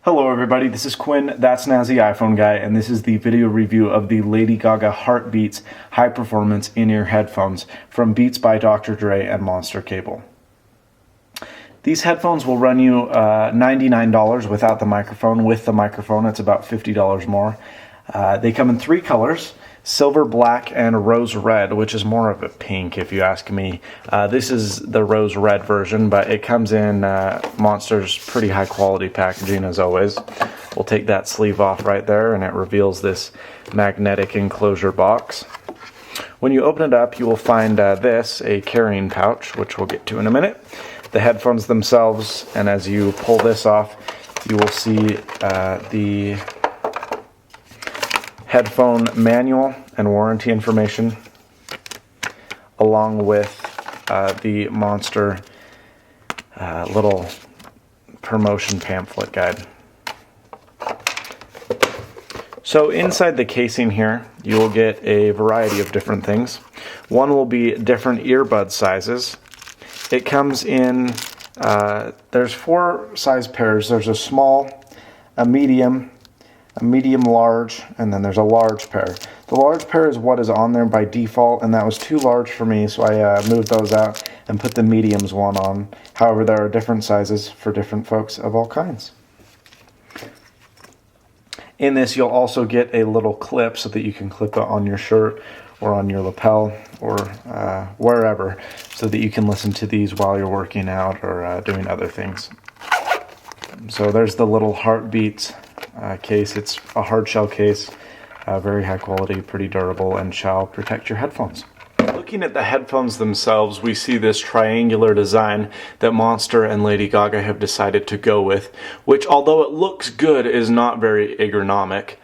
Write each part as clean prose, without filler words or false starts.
Hello everybody, this is Quinn, that's Snazzy iPhone Guy, and this is the video review of the Lady Gaga Heartbeats high performance in-ear headphones from Beats by Dr. Dre and Monster Cable. These headphones will run you $99 without the microphone. With the microphone, it's about $50 more. They come in three colors: silver, black, and rose red, which is more of a pink if you ask me. This is the rose red version, but it comes in Monster's pretty high quality packaging as always. We'll take that sleeve off right there and it reveals this magnetic enclosure box. When you open it up, you will find this, a carrying pouch, which we'll get to in a minute. The headphones themselves, and as you pull this off, you will see the headphone manual and warranty information, along with the Monster little promotion pamphlet guide. So inside the casing here, you will get a variety of different things. One will be different earbud sizes. It comes in, there's four size pairs. There's a small, a medium large, and then there's a large pair. The large pair is what is on there by default, and that was too large for me, so I moved those out and put the mediums one on. However, there are different sizes for different folks of all kinds. In this, you'll also get a little clip so that you can clip it on your shirt or on your lapel or wherever, so that you can listen to these while you're working out or doing other things. So there's the little Heartbeats case. It's a hard shell case, very high quality, pretty durable, and shall protect your headphones. Looking at the headphones themselves, we see this triangular design that Monster and Lady Gaga have decided to go with, which, although it looks good, is not very ergonomic.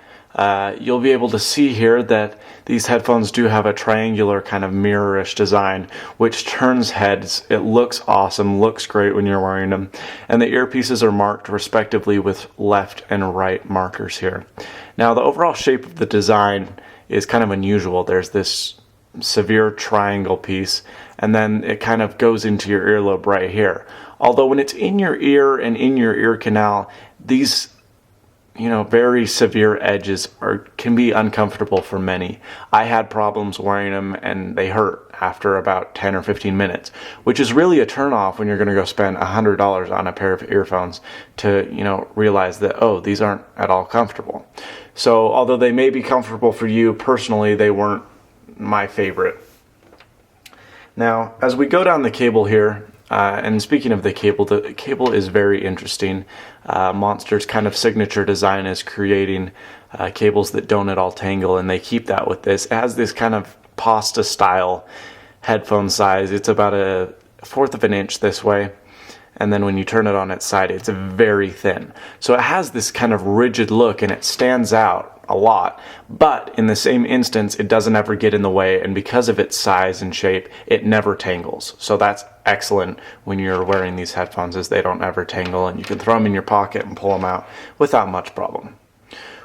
You'll be able to see here that these headphones do have a triangular kind of mirror-ish design, which turns heads. It looks awesome, looks great when you're wearing them. And the earpieces are marked respectively with left and right markers here. Now, the overall shape of the design is kind of unusual. There's this severe triangle piece, and then it kind of goes into your earlobe right here. Although when it's in your ear and in your ear canal, these very severe edges can be uncomfortable for many. I had problems wearing them and they hurt after about 10 or 15 minutes, which is really a turnoff when you're going to go spend $100 on a pair of earphones to, realize that, oh, these aren't at all comfortable. So although they may be comfortable for you, personally, they weren't my favorite. Now, as we go down the cable here, and speaking of the cable is very interesting. Monster's kind of signature design is creating cables that don't at all tangle, and they keep that with this. It has this kind of pasta style headphone size. It's about 1/4 of an inch this way, and then when you turn it on its side, it's very thin. So it has this kind of rigid look, and it stands out a lot, but in the same instance, it doesn't ever get in the way, and because of its size and shape, it never tangles. So that's excellent when you're wearing these headphones, as they don't ever tangle, and you can throw them in your pocket and pull them out without much problem.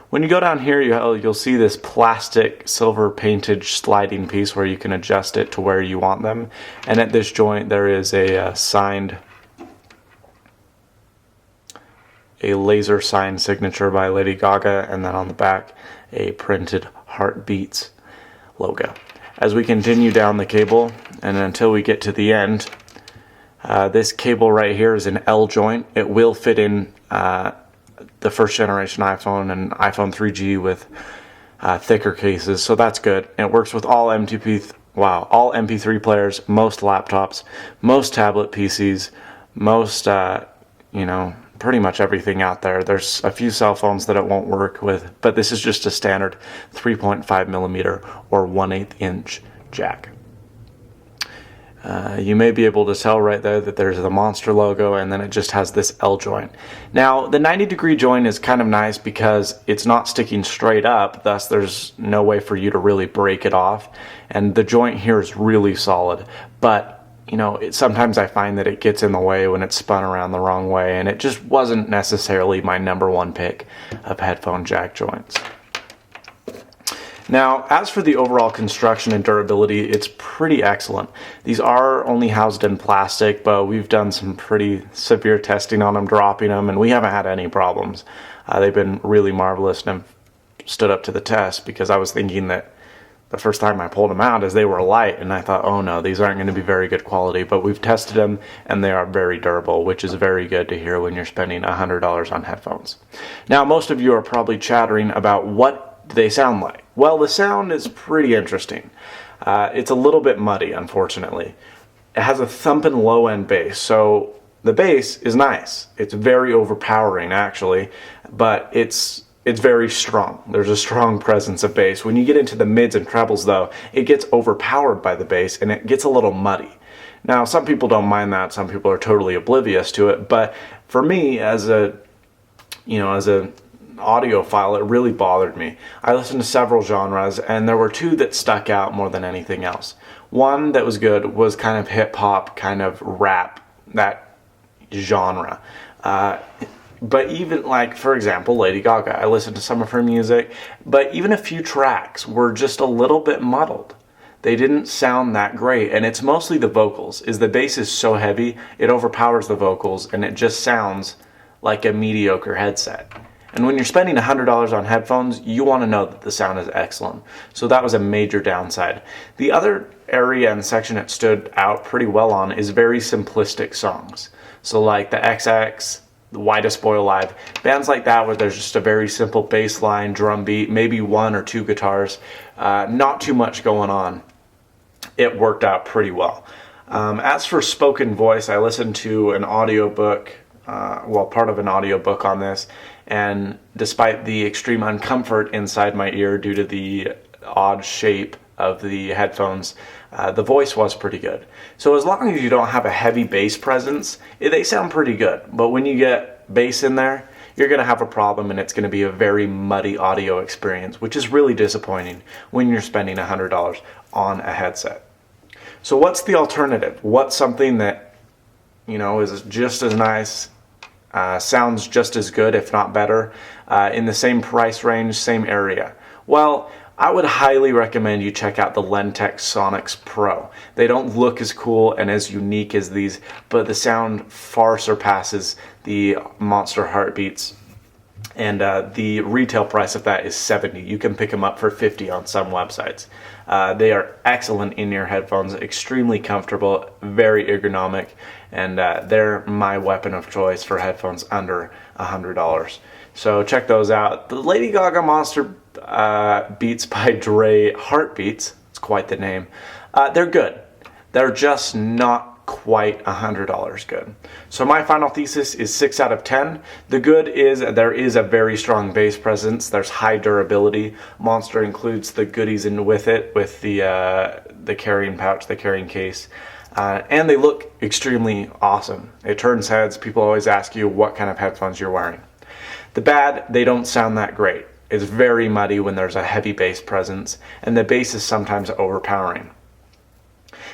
When you go down here, you'll see this plastic silver painted sliding piece where you can adjust it to where you want them, and at this joint there is a laser signed signature by Lady Gaga, and then on the back a printed Heartbeats logo. As we continue down the cable and until we get to the end, this cable right here is an L joint. It will fit in the first generation iPhone and iPhone 3G with thicker cases, so that's good. It works with all all MP3 players, most laptops, most tablet PCs, most pretty much everything out there. There's a few cell phones that it won't work with, but this is just a standard 3.5mm or 1/8 inch jack. You may be able to tell right there that there's the Monster logo, and then it just has this L joint. Now, the 90-degree joint is kind of nice because it's not sticking straight up, thus there's no way for you to really break it off, and the joint here is really solid, but sometimes I find that it gets in the way when it's spun around the wrong way, and it just wasn't necessarily my #1 pick of headphone jack joints. Now, as for the overall construction and durability, it's pretty excellent. These are only housed in plastic, but we've done some pretty severe testing on them, dropping them, and we haven't had any problems. They've been really marvelous and have stood up to the test, because I was thinking that the first time I pulled them out is they were light, and I thought, oh no, these aren't going to be very good quality, but we've tested them and they are very durable, which is very good to hear when you're spending $100 on headphones. Now, most of you are probably chattering about what they sound like. Well, the sound is pretty interesting. It's a little bit muddy, unfortunately. It has a thumping low-end bass, so the bass is nice. It's very overpowering, actually, but it's very strong. There's a strong presence of bass. When you get into the mids and trebles, though, it gets overpowered by the bass and it gets a little muddy. Now, some people don't mind that. Some people are totally oblivious to it. But for me, as an audiophile, it really bothered me. I listened to several genres, and there were two that stuck out more than anything else. One that was good was kind of hip-hop, kind of rap, that genre. But even, like, for example, Lady Gaga, I listened to some of her music, but even a few tracks were just a little bit muddled. They didn't sound that great, and it's mostly the vocals. The bass is so heavy, it overpowers the vocals, and it just sounds like a mediocre headset. And when you're spending $100 on headphones, you want to know that the sound is excellent. So that was a major downside. The other area and section it stood out pretty well on is very simplistic songs. So like the XX, the Why to Spoil Live, bands like that where there's just a very simple bass line, drum beat, maybe one or two guitars, not too much going on. It worked out pretty well. As for spoken voice, I listened to an audiobook, part of an audiobook on this, and despite the extreme uncomfort inside my ear due to the odd shape of the headphones, the voice was pretty good. So as long as you don't have a heavy bass presence, they sound pretty good. But when you get bass in there, you're going to have a problem, and it's going to be a very muddy audio experience, which is really disappointing when you're spending $100 on a headset. So what's the alternative? What's something that, is just as nice, sounds just as good, if not better, in the same price range, same area? Well, I would highly recommend you check out the Lentech Sonics Pro. They don't look as cool and as unique as these, but the sound far surpasses the Monster Heartbeats. And the retail price of that is $70. You can pick them up for $50 on some websites. They are excellent in-ear headphones, extremely comfortable, very ergonomic, and they're my weapon of choice for headphones under $100. So check those out. The Lady Gaga Monster Beats by Dre Heartbeats, it's quite the name, they're good. They're just not quite $100 good. So my final thesis is 6 out of 10. The good is there is a very strong bass presence. There's high durability. Monster includes the goodies in with it, with the carrying pouch, the carrying case. And they look extremely awesome. It turns heads. People always ask you what kind of headphones you're wearing. The bad, they don't sound that great. It's very muddy when there's a heavy bass presence, and the bass is sometimes overpowering.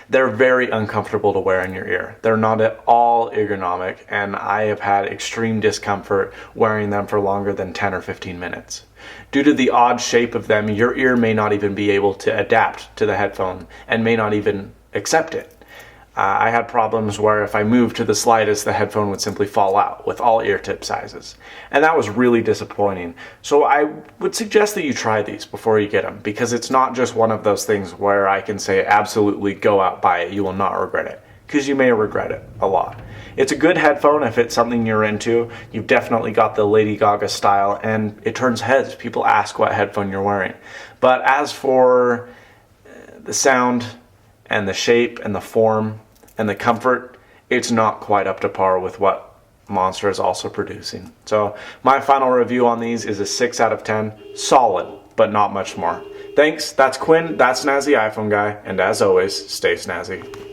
They're very uncomfortable to wear in your ear. They're not at all ergonomic, and I have had extreme discomfort wearing them for longer than 10 or 15 minutes. Due to the odd shape of them, your ear may not even be able to adapt to the headphone and may not even accept it. I had problems where if I moved to the slightest, the headphone would simply fall out with all ear tip sizes. And that was really disappointing. So I would suggest that you try these before you get them, because it's not just one of those things where I can say absolutely go out, buy it, you will not regret it. Because you may regret it a lot. It's a good headphone if it's something you're into. You've definitely got the Lady Gaga style, and it turns heads. People ask what headphone you're wearing. But as for the sound and the shape and the form and the comfort, it's not quite up to par with what Monster is also producing. So my final review on these is a 6 out of 10. Solid, but not much more. Thanks, that's Quinn, that's Snazzy iPhone Guy, and as always, stay snazzy.